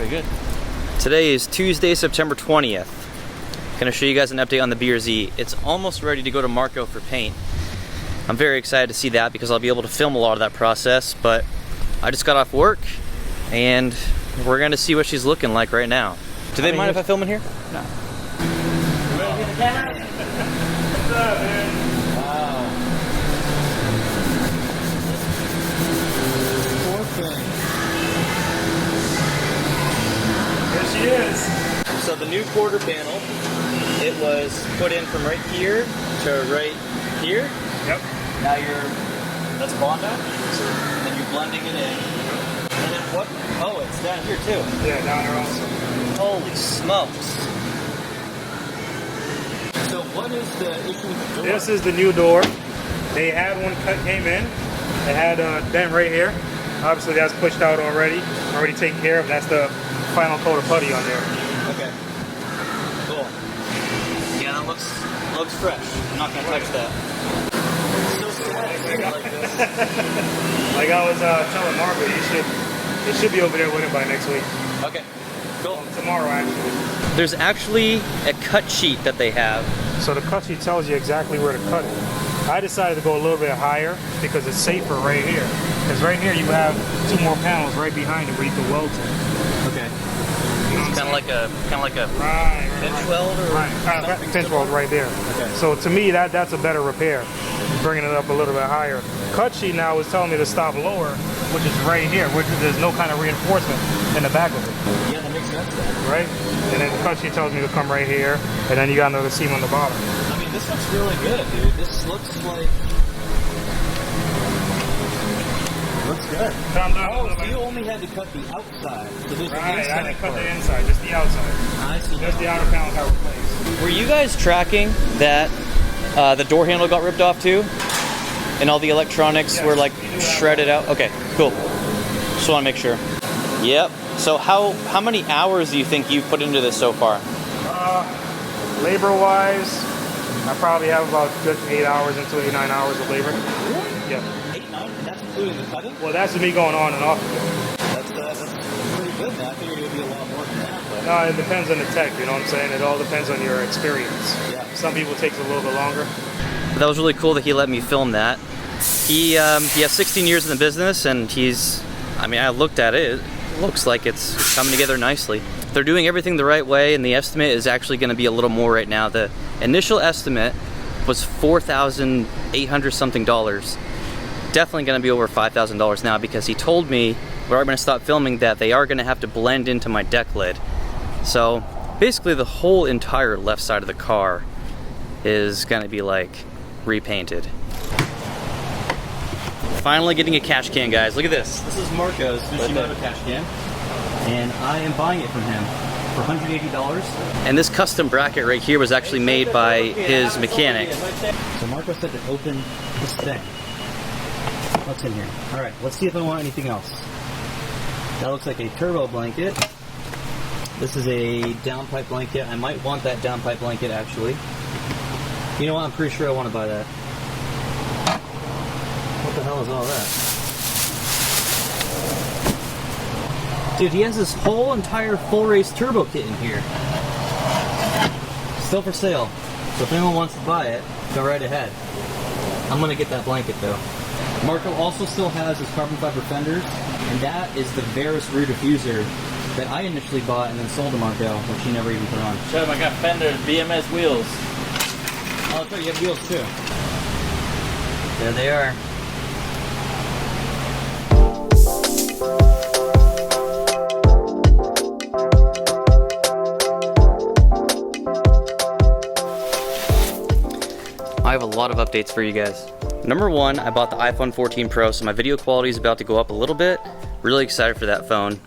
Very good. Today is Tuesday, September 20th. Gonna show you guys an update on the BRZ. It's almost ready to go to Marco for paint. I'm very excited to see that because I'll be able to film a lot of that process, but I just got off work and we're gonna see what she's looking like right now. Do they mind if I film in here? No. You ready to get the camera? What's up, man? Wow. Poor thing. There she is. So the new quarter panel, it was put in from right here to right here. Yep. Now that's Bondo, and then you're blending it in. And then what? Oh, it's down here too. Yeah, down there also. Holy smokes. So what is the issue with the door? This is the new door. They had one cut, came in. It had a dent right here. Obviously that's pushed out already. Already taken care of. That's the final coat of putty on there. Okay. Cool. Yeah, that looks fresh. I'm not gonna touch that. Like I was telling Margaret, it should be over there with him by next week. Okay. Cool. Well, tomorrow actually. There's actually a cut sheet that they have. So the cut sheet tells you exactly where to cut it. I decided to go a little bit higher because it's safer right here. Because right here you have two more panels right behind it where you can weld to. Okay. It's kind of like a pinch weld or kind of pinch weld right there. Okay. So to me that's a better repair, bringing it up a little bit higher. Cut sheet now is telling me to stop lower, which is right here, which there's no kind of reinforcement in the back of it. Yeah, that makes sense then. Right? And then the cut sheet tells me to come right here, and then you got another seam on the bottom. I mean, this looks really good, dude. This looks like... Looks good. Oh, so you only had to cut the outside. So Right, I didn't cut the inside, just the outside. I see. Just the outer panel got replaced. Were you guys tracking that the door handle got ripped off too? And all the electronics were like shredded out? Okay, cool. Just want to make sure. Yep. So how many hours do you think you've put into this so far? Labor-wise, I probably have about good 8 hours into 8, 9 hours of labor. Really? Yeah. 8, 9? And that's including the cutting? Well, that's me going on and off of it. That's pretty good now. I figured it would be a lot more than that. But... No, it depends on the tech, you know what I'm saying? It all depends on your experience. Yeah. Some people it takes a little bit longer. That was really cool that he let me film that. He has 16 years in the business, and I looked at it. It looks like it's coming together nicely. They're doing everything the right way, and the estimate is actually going to be a little more right now. The initial estimate was $4,800 something. Definitely going to be over $5,000 now because he told me where I'm going to stop filming that they are going to have to blend into my deck lid. So basically the whole entire left side of the car is going to be like repainted. Finally getting a cash can, guys. Look at this. This is Marco's Michimoto cash can, and I am buying it from him for $180. And this custom bracket right here was actually made by his mechanic. So Marco said to open this thing. What's in here? All right, let's see if I want anything else. That looks like a turbo blanket. This is a downpipe blanket. I might want that downpipe blanket actually. You know what? I'm pretty sure I want to buy that. What the hell is all that? Dude, he has this whole entire full race turbo kit in here. Still for sale. So if anyone wants to buy it, go right ahead. I'm gonna get that blanket though. Marco also still has his carbon fiber fenders, and that is the Varus rear diffuser that I initially bought and then sold to Marco, which he never even put on. Show him I got fenders, BMS wheels. Oh, that's right, you have wheels too. There they are. I have a lot of updates for you guys. Number one, I bought the iPhone 14 Pro, so my video quality is about to go up a little bit. Really excited for that phone.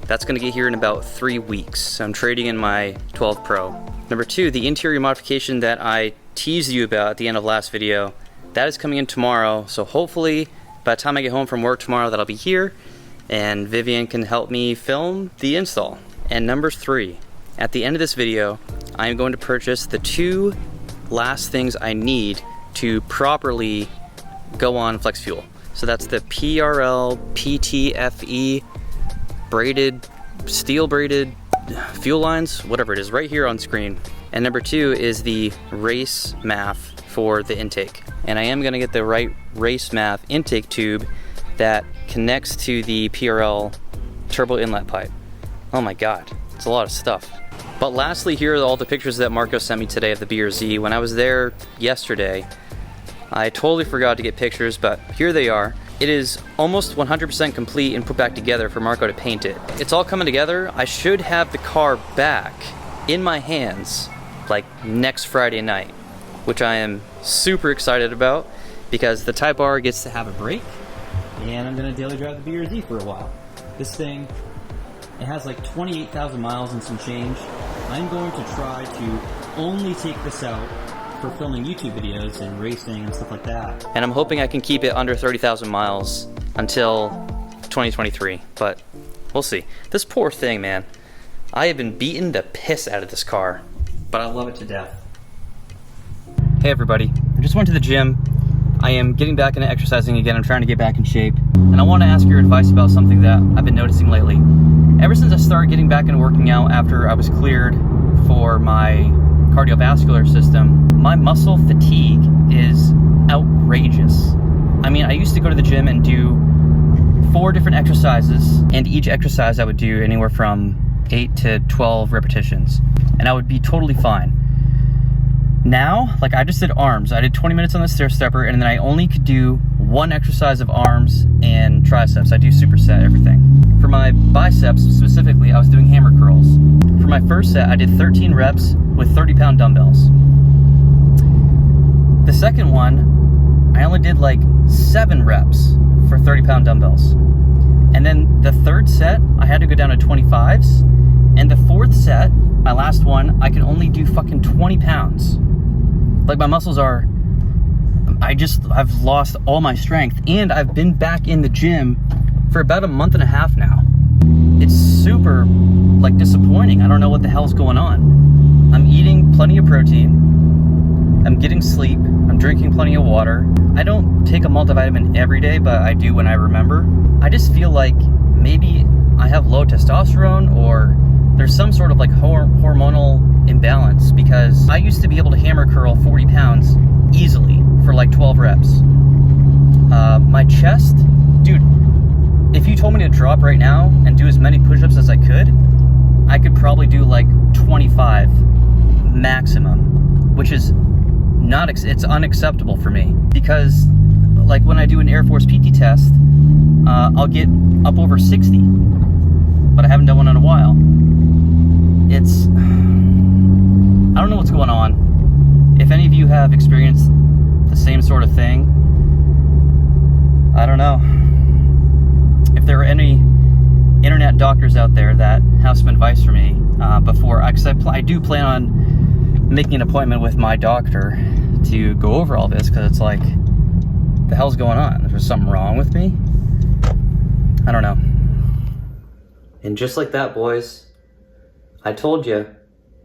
That's gonna get here in about 3 weeks. So I'm trading in my 12 Pro. Number two, the interior modification that I teased you about at the end of last video, that is coming in tomorrow. So hopefully by the time I get home from work tomorrow, that'll be here and Vivian can help me film the install. And number three, at the end of this video, I am going to purchase the 2 last things I need to properly go on flex fuel. So that's the PRL PTFE braided steel braided fuel lines, whatever it is, right here on screen. And number 2 is the race MAF for the intake. And I am gonna get the right race MAF intake tube that connects to the PRL turbo inlet pipe. Oh my God, it's a lot of stuff. But lastly, here are all the pictures that Marco sent me today of the BRZ. When I was there yesterday, I totally forgot to get pictures, but here they are. It is almost 100% complete and put back together for Marco to paint it. It's all coming together. I should have the car back in my hands like next Friday night, which I am super excited about because the Type R gets to have a break and I'm gonna daily drive the BRZ for a while. This thing, it has like 28,000 miles and some change. I'm going to try to only take this out for filming YouTube videos and racing and stuff like that. And I'm hoping I can keep it under 30,000 miles until 2023, but we'll see. This poor thing, man. I have been beating the piss out of this car, but I love it to death. Hey everybody, I just went to the gym. I am getting back into exercising again. I'm trying to get back in shape. And I want to ask your advice about something that I've been noticing lately. Ever since I started getting back into working out after I was cleared for my cardiovascular system, my muscle fatigue is outrageous. I mean, I used to go to the gym and do 4 different exercises, and each exercise I would do anywhere from 8 to 12 repetitions, and I would be totally fine. Now, like I just did arms. I did 20 minutes on the stair stepper, and then I only could do 1 exercise of arms and triceps. I do superset everything. For my biceps specifically, I was doing hammer curls. For my first set, I did 13 reps with 30-pound dumbbells. The second one, I only did like 7 reps for 30-pound dumbbells. And then the third set, I had to go down to 25s. And the fourth set, my last one, I can only do fucking 20 pounds. Like my muscles are, I've lost all my strength, and I've been back in the gym for about a month and a half now. It's super like disappointing. I don't know what the hell's going on. I'm eating plenty of protein. I'm getting sleep. I'm drinking plenty of water. I don't take a multivitamin every day, but I do when I remember. I just feel like maybe I have low testosterone, or there's some sort of like hormonal imbalance, because I used to be able to hammer curl 40 pounds easily for like 12 reps. My chest, dude, if you told me to drop right now and do as many push-ups as I could probably do like 25 maximum, which is not, it's unacceptable for me, because like when I do an Air Force PT test, I'll get up over 60, but I haven't done one in a while. It's, I don't know what's going on. If any of you have experienced the same sort of thing, I don't know. If there are any internet doctors out there that have some advice for me before, because I do plan on making an appointment with my doctor to go over all this, because it's like, the hell's going on? Is there something wrong with me? I don't know. And just like that, boys, I told you,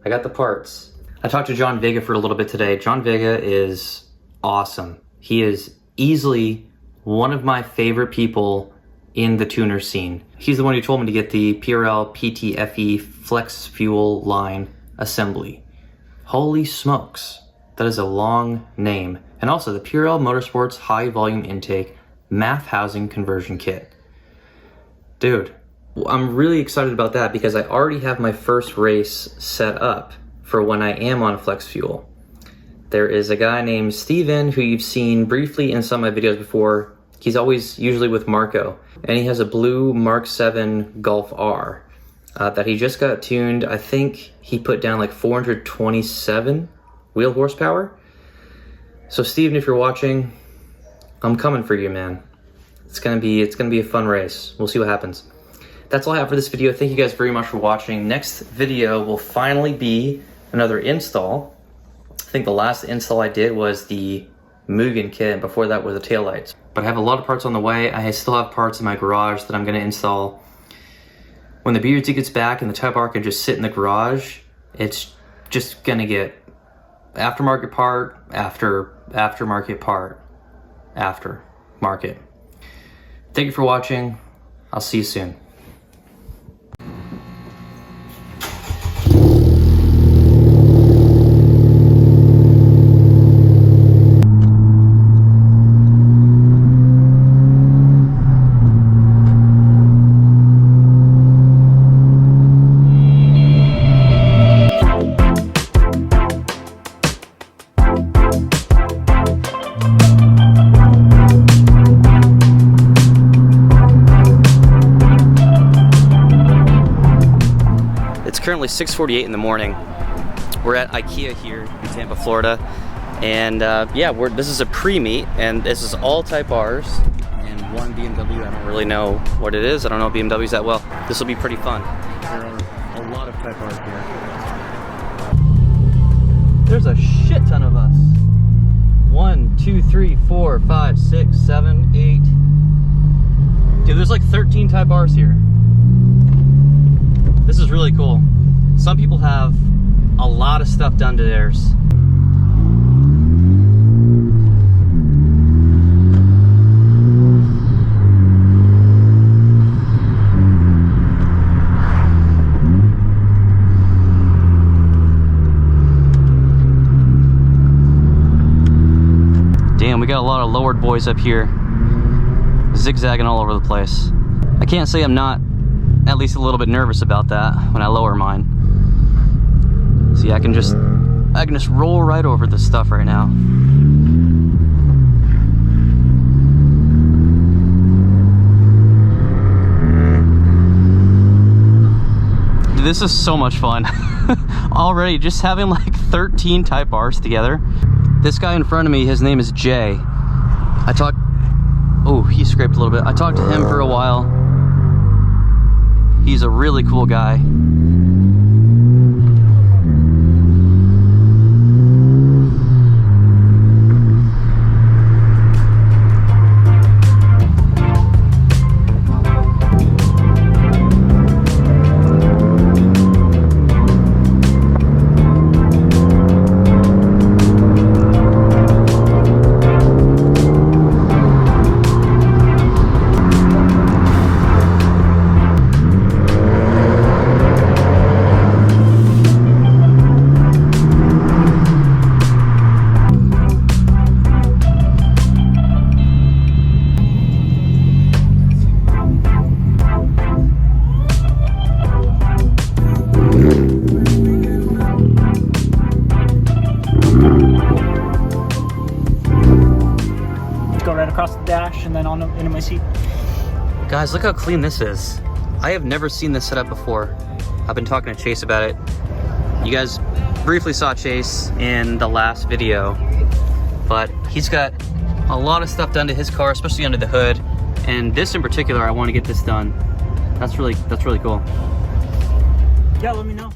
I got the parts. I talked to John Vega for a little bit today. John Vega is awesome. He is easily one of my favorite people in the tuner scene. He's the one who told me to get the PRL PTFE Flex Fuel line assembly. Holy smokes, that is a long name. And also the PRL Motorsports High Volume Intake MAF Housing Conversion Kit. Dude, I'm really excited about that because I already have my first race set up for when I am on Flex Fuel. There is a guy named Steven who you've seen briefly in some of my videos before. He's always usually with Marco, and he has a blue Mark 7 Golf R that he just got tuned. I think he put down like 427 wheel horsepower. So Steven, if you're watching, I'm coming for you, man. It's gonna be a fun race. We'll see what happens. That's all I have for this video. Thank you guys very much for watching. Next video will finally be another install. I think the last install I did was the Mugen kit, and before that was the taillights. But I have a lot of parts on the way. I still have parts in my garage that I'm gonna install. When the BRZ gets back and the Type R can just sit in the garage, it's just gonna get aftermarket part after aftermarket part aftermarket. Thank you for watching. I'll see you soon. currently 6:48 in the morning. We're at IKEA here in Tampa, Florida. And yeah, this is a pre-meet, and this is all Type Rs. And one BMW, I don't really know what it is. I don't know BMWs that well. This will be pretty fun. There are a lot of Type Rs here. There's a shit ton of us. 1, 2, 3, 4, 5, 6, 7, 8. Dude, there's like 13 Type Rs here. This is really cool. Some people have a lot of stuff done to theirs. Damn, we got a lot of lowered boys up here, zigzagging all over the place. I can't say I'm not at least a little bit nervous about that when I lower mine. See, I can just roll right over this stuff right now. Dude, this is so much fun. Already, just having like 13 Type Rs together. This guy in front of me, his name is Jay. Oh, he scraped a little bit. I talked to him for a while. He's a really cool guy. Across the dash and then on into my seat. Guys, look how clean this is. I have never seen this setup before. I've been talking to Chase about it. You guys briefly saw Chase in the last video, but he's got a lot of stuff done to his car, especially under the hood. And this in particular, I want to get this done. That's really cool. Yeah, let me know.